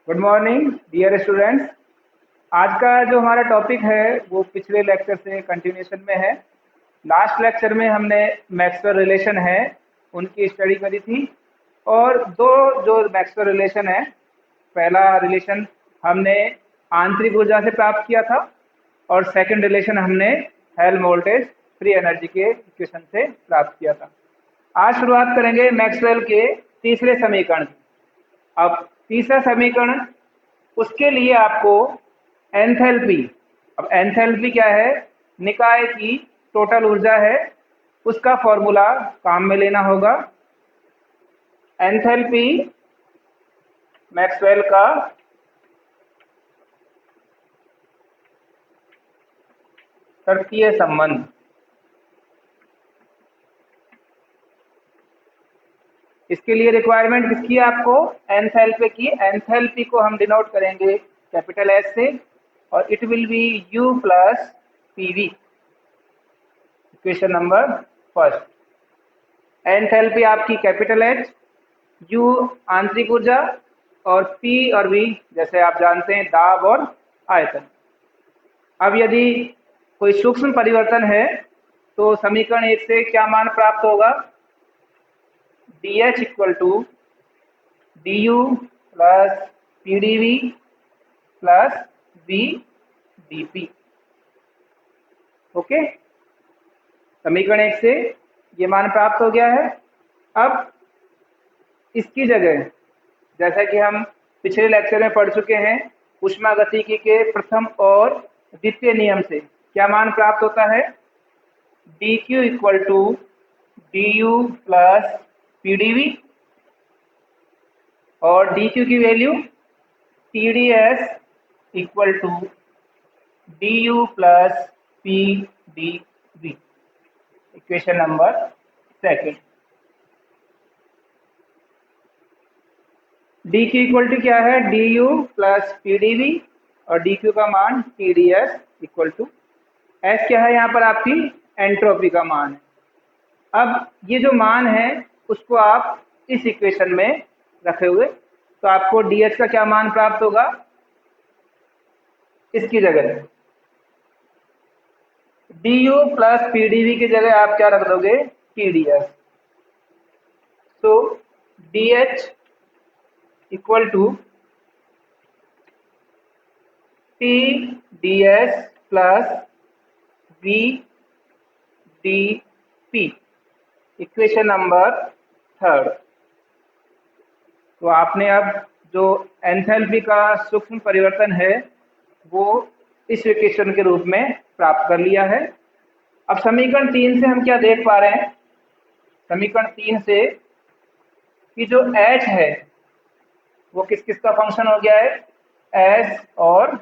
Good morning dear students. आज का जो हमारा टॉपिक है वो पिछले लेक्चर से कंटिन्यूशन में है। लास्ट लेक्चर में हमने मैक्सवेल रिलेशन है उनकी स्टडी करी थी और दो जो मैक्सवेल रिलेशन है, पहला रिलेशन हमने आंतरिक ऊर्जा से प्राप्त किया था और सेकंड रिलेशन हमने हेल्महोल्ट्ज़ फ्री एनर्जी के इक्वेशन से प्राप्त किया था। आज शुरुआत करेंगे मैक्सवेल के तीसरे समीकरण की। अब तीसरा समीकरण, उसके लिए आपको एंथैल्पी, अब एंथैल्पी क्या है, निकाय की टोटल ऊर्जा है, उसका फॉर्मूला काम में लेना होगा। एंथैल्पी मैक्सवेल का तर्कीय संबंध। इसके लिए रिक्वायरमेंट किसकी है आपको, एंथैल्पी की। एंथैल्पी को हम डिनोट करेंगे कैपिटल एस से और it will B you plus PV. Equation number first, enthalpy आपकी कैपिटल एच, यू आंतरिक ऊर्जा और पी और वी जैसे आप जानते हैं दाब और आयतन। अब यदि कोई सूक्ष्म परिवर्तन है तो समीकरण एक से क्या मान प्राप्त होगा, D H equal to D U plus P D V plus V D P. Okay, समीकरण एक से ये मान प्राप्त हो गया है। अब इसकी जगह, जैसा कि हम पिछले लेक्चर में पढ़ चुके हैं, ऊष्मागतिकी के प्रथम और द्वितीय नियम से क्या मान प्राप्त होता है, D Q equal to D U plus P D V और डी क्यू की value T D S equal to D U plus P D V. Equation number second, D Q equal to क्या है, D U plus P D V और D Q का मान T D S equal to S क्या है, यहाँ पर आपकी एंट्रोपी का मान है। अब ये जो मान है उसको आप इस इक्वेशन में रखे हुए, तो आपको डी एच का क्या मान प्राप्त होगा, इसकी जगह D U plus P D V की जगह आप क्या रख दोगे, टी डी एस। तो D H equal to T D S plus V D P. Equation number third. तो आपने अब जो एंथैल्पी का सूक्ष्म परिवर्तन है वो इस इक्वेशन के रूप में प्राप्त कर लिया है। अब समीकरण 3 से हम क्या देख पा रहे हैं, समीकरण 3 से कि जो h है वो किस किस का फंक्शन हो गया है, s और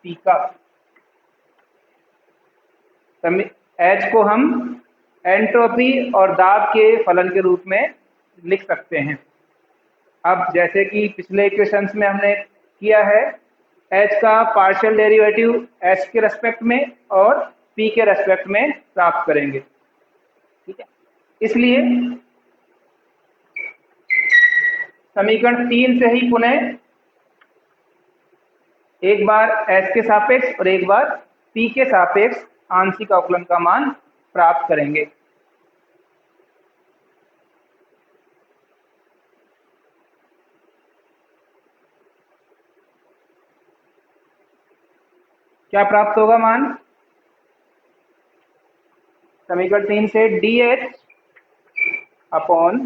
p का। h को हम एंट्रोपी और दाब के फलन के रूप में लिख सकते हैं। अब जैसे कि पिछले इक्वेशंस में हमने किया है, h का पार्शियल डेरिवेटिव s के रेस्पेक्ट में और p के रेस्पेक्ट में प्राप्त करेंगे, ठीक है। इसलिए समीकरण 3 से ही पुनः एक बार s के सापेक्ष और एक बार p के सापेक्ष आंशिक अवकलन का मान प्राप्त करेंगे। क्या प्राप्त होगा मान, समीकरण 3 से D H upon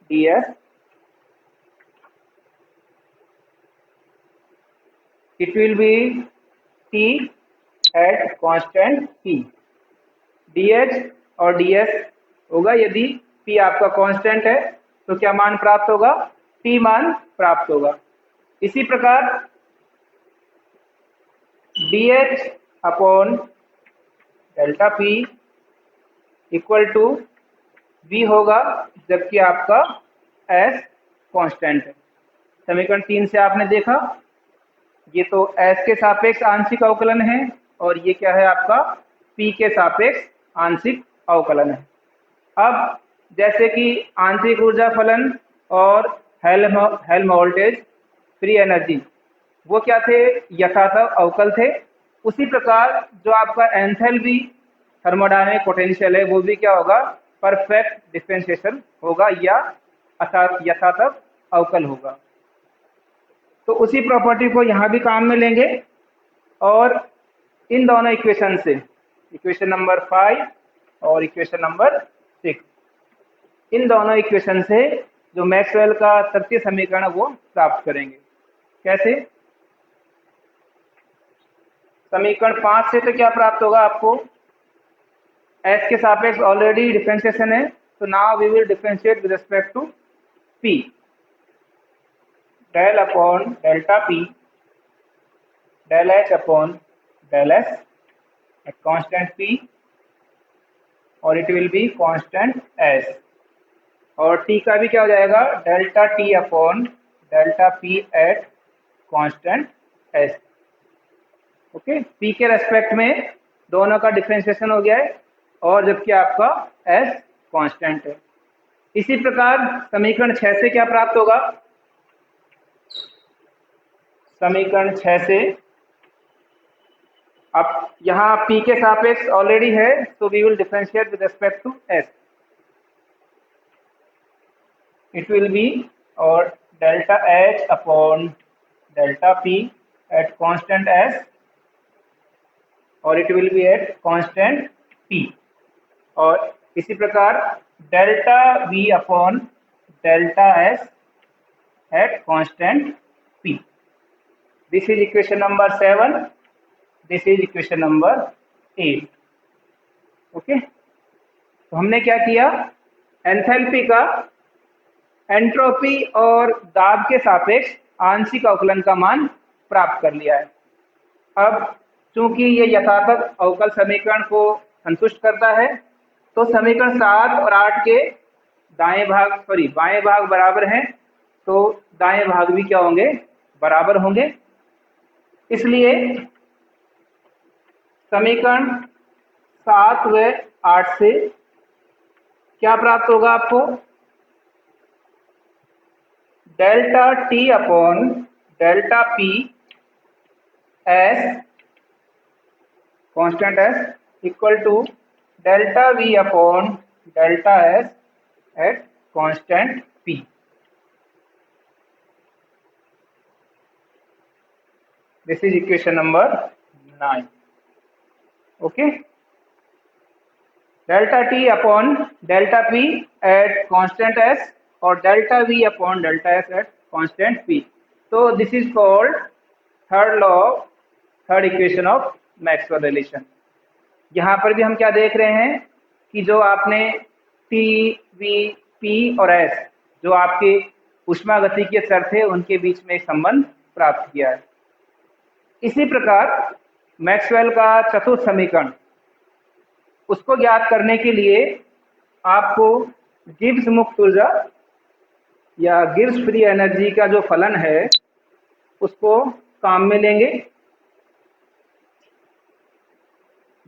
D S it will be T eight constant P. D H और डी एस होगा, यदि पी आपका कांस्टेंट है तो क्या मान प्राप्त होगा, टी मान प्राप्त होगा। इसी प्रकार D H upon delta P equal to V होगा, जबकि आपका एस कांस्टेंट है। समीकरण 3 से आपने देखा ये तो एस के सापेक्ष आंशिक अवकलन है और ये क्या है आपका पी के सापेक्ष आंशिक अवकलन है। अब जैसे कि आंतरिक ऊर्जा फलन और हेल्महोल्ट्ज़ फ्री एनर्जी वो क्या थे, यथातथ अवकल थे। उसी प्रकार जो आपका एंथैल्पी थर्मोडायनामिक पोटेंशियल है वो भी क्या होगा, परफेक्ट डिफरेंशिएशन होगा या यथातथ अवकल होगा। तो उसी प्रॉपर्टी को यहाँ भी काम में लेंगे और इन दोनों इक्वेशन से, इक्वेशन नंबर 5 और इक्वेशन नंबर 6, इन दोनों इक्वेशन से जो मैक्सवेल का तृतीय समीकरण है वो प्राप्त करेंगे। कैसे? समीकरण 5 से तो क्या प्राप्त होगा आपको, एस के सापेक्ष ऑलरेडी डिफरेंशिएशन है, तो now we will differentiate with respect to P, del upon delta P del H upon del S at constant P और it will be constant S, और टी का भी क्या हो जाएगा, delta T upon delta P at constant S. Okay, P के respect में दोनों का डिफरेंशिएशन हो गया है और जबकि आपका एस कांस्टेंट है। इसी प्रकार समीकरण 6 से क्या प्राप्त होगा, समीकरण 6 से अब यहाँ पी के सापेक्ष ऑलरेडी है, तो we will differentiate with respect to S, it will be और delta H upon delta P at constant S और it will be at constant P, और इसी प्रकार delta V upon delta S at constant P. This is equation number 7, this is equation number 8। Okay, तो हमने क्या किया, enthalpy का entropy और दाब के सापेक्ष आंशिक अवकलन का मान प्राप्त कर लिया है। अब चूंकि ये यथातथ अवकल समीकरण को संतुष्ट करता है, तो समीकरण 7 और 8 के बाएं भाग बराबर हैं, तो दाएं भाग भी क्या होंगे, बराबर होंगे। इसलिए समीकरण 7 व 8 से क्या प्राप्त होगा आपको, delta T upon delta P S constant S equal to delta V upon delta S at constant P. This is equation number 9। Okay, delta T upon delta P at constant S और delta V upon delta S at constant P. तो this is called third equation of Maxwell relation. यहाँ पर भी हम क्या देख रहे हैं कि जो आपने टी वी पी और एस जो आपके उष्मागतिकीय चर थे उनके बीच में संबंध प्राप्त किया है। इसी प्रकार मैक्सवेल का चतुर्थ समीकरण, उसको ज्ञात करने के लिए आपको गिब्स मुक्त ऊर्जा या गिब्स फ्री एनर्जी का जो फलन है उसको काम में लेंगे।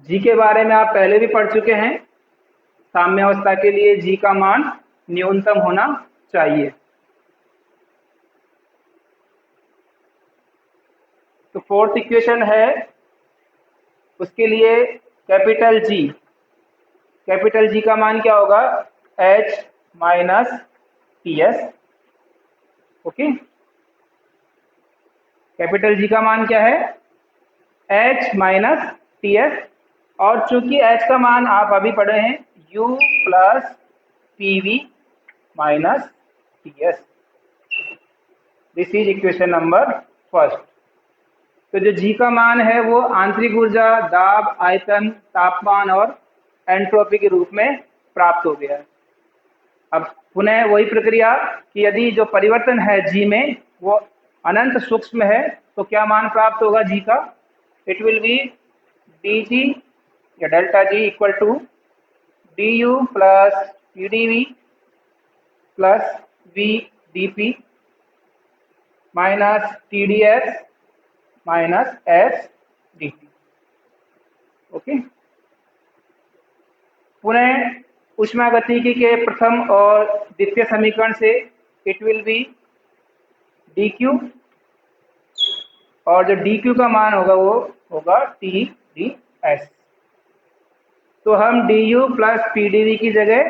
जी के बारे में आप पहले भी पढ़ चुके हैं, साम्यावस्था के लिए जी का मान न्यूनतम होना चाहिए। तो फोर्थ इक्वेशन है, उसके लिए कैपिटल जी का मान क्या होगा, H minus T S. Okay, capital G का मान क्या है, H माइनस टी एस, और चूंकि H का मान आप अभी पढ़े हैं U plus P V minus T S. This is equation number 1। तो जो जी का मान है वो आंतरिक ऊर्जा, दाब, आयतन, तापमान और एंट्रोपी के रूप में प्राप्त हो गया है। अब पुनः वही प्रक्रिया कि यदि जो परिवर्तन है जी में वो अनंत सूक्ष्म है तो क्या मान प्राप्त होगा जी का, it will be D G या delta G equal to D U plus T D V plus V D P minus T D S minus S D T. Okay, पुनः उष्मागतिकी के प्रथम और द्वितीय समीकरण से it will be D Q और जो डी क्यू का मान होगा वो होगा टी डी एस। तो हम D U plus P D V की जगह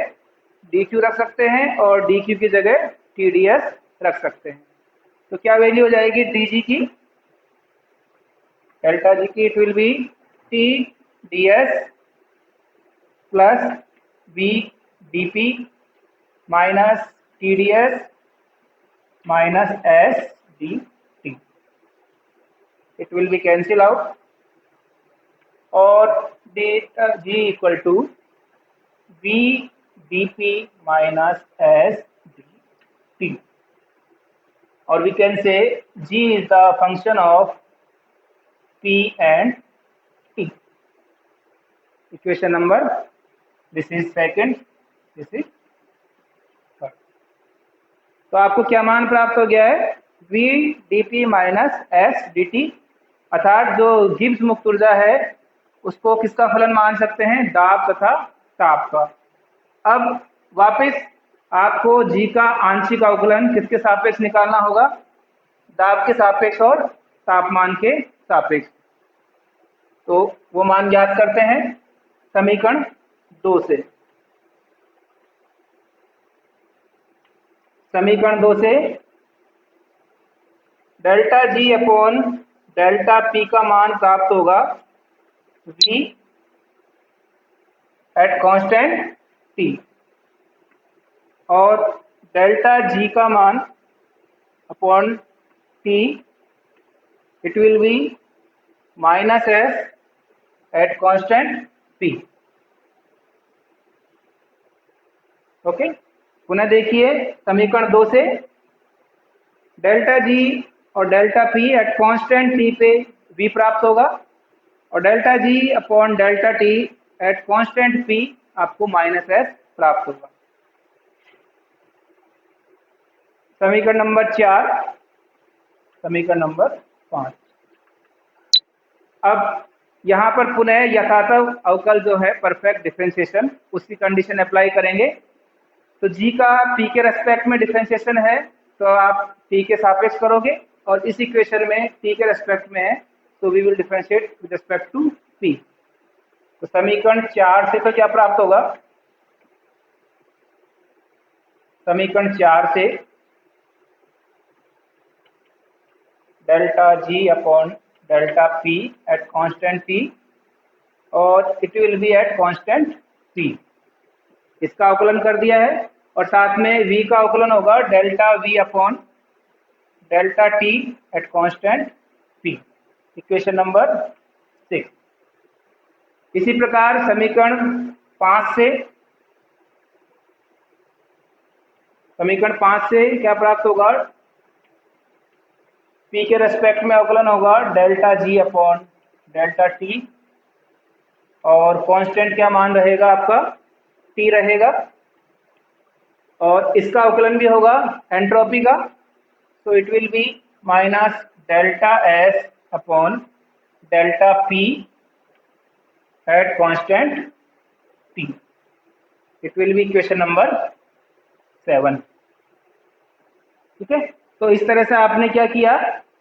डी क्यू रख सकते हैं और डी क्यू की जगह टी डी एस रख सकते हैं। तो क्या वैल्यू हो जाएगी डी जी की, डेल्टा जी की? It will be T D S plus V D P minus T D S minus S D T. It will be cancel out और D G equal to V D P minus S D T, और we can say g is the function of p and t. Equation number, this is second, this is third. तो आपको क्या मान प्राप्त हो गया है? v dp minus S D T, अर्थात जो गिब्स मुक्त ऊर्जा है उसको किसका फलन मान सकते हैं? दाब तथा ताप का। अब वापस आपको जी का आंशिक अवकलन किसके सापेक्ष निकालना होगा? दाब के सापेक्ष और तापमान के सापेक्ष। तो वो मान ज्ञात करते हैं समीकरण 2 से। समीकरण 2 से delta G upon delta P का मान प्राप्त होगा v एट कांस्टेंट t, और डेल्टा जी का मान upon t it will B minus S at constant p। Okay, पुनः देखिए समीकरण 2 से डेल्टा जी और delta p at constant t पे v प्राप्त होगा, और delta G upon delta t at constant p आपको माइनस एस प्राप्त होगा। समीकरण नंबर 4, समीकरण नंबर 5। अब यहाँ पर पुनः यथातथ अवकल जो है परफेक्ट डिफरेंशिएशन, उसकी कंडीशन अप्लाई करेंगे। तो जी का पी के रेस्पेक्ट में डिफरेंशिएशन है तो आप टी के सापेक्ष करोगे, और इस इक्वेशन में टी के रेस्पेक्ट में है तो we will differentiate with respect to P. तो समीकरण 4 से तो क्या प्राप्त होगा? समीकरण 4 से delta G upon delta P at constant T, और it will be at constant T, इसका अवकलन कर दिया है, और साथ में v का अवकलन होगा delta v upon delta t at constant p। Equation number 6। इसी प्रकार समीकरण 5 से, समीकरण 5 से क्या प्राप्त होगा? p के रेस्पेक्ट में अवकलन होगा delta g upon delta t, और कांस्टेंट क्या मान रहेगा आपका? t रहेगा, और इसका अवकलन भी होगा एंट्रोपी का, तो it will B minus delta s upon delta p at constant t। It will B equation number 7। ठीक है, तो इस तरह से आपने क्या किया?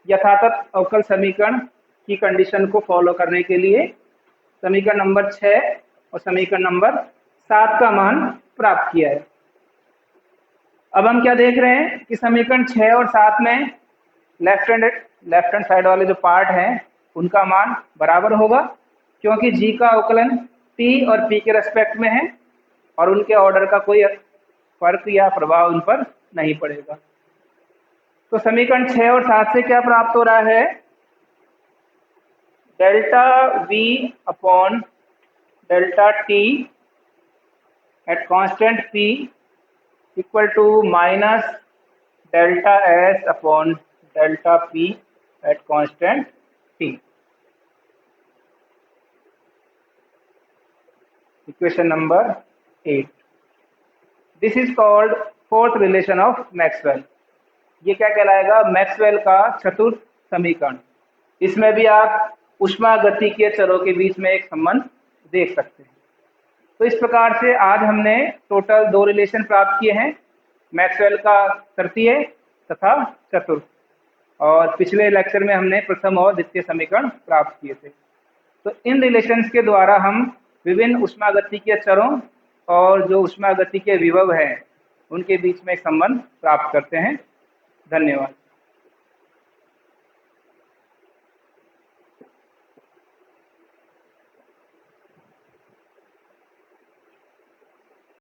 यथातथ अवकल समीकरण की कंडीशन को फॉलो करने के लिए समीकरण नंबर 6 और समीकरण नंबर 7 का मान प्राप्त किया है। अब हम क्या देख रहे हैं कि समीकरण 6 और 7 में लेफ्ट हैंड साइड वाले जो पार्ट हैं उनका मान बराबर होगा, क्योंकि जी का अवकलन t और p के रेस्पेक्ट में है और उनके ऑर्डर का कोई फर्क या प्रभाव उन पर नहीं पड़ेगा। तो समीकरण 6 और 7 से क्या प्राप्त हो रहा है? Delta v upon delta t at constant p equal to minus delta s upon delta p at constant t। Equation number 8। This is called fourth relation of Maxwell. ये क्या कहलाएगा? मैक्सवेल का चतुर्थ समीकरण। इसमें भी आप ऊष्मा गतिकीय चरों के बीच में एक संबंध देख सकते हैं। तो इस प्रकार से आज हमने टोटल 2 रिलेशन प्राप्त किए हैं, मैक्सवेल का तृतीय तथा चतुर्थ। और पिछले लेक्चर में हमने प्रथम और द्वितीय समीकरण प्राप्त किए थे। तो इन रिलेशंस के द्वारा हम विभिन्न ऊष्मागतिकीय चरों और जो ऊष्मागतिकीय विभव है उनके बीच में एक संबंध प्राप्त करते हैं। धन्यवाद।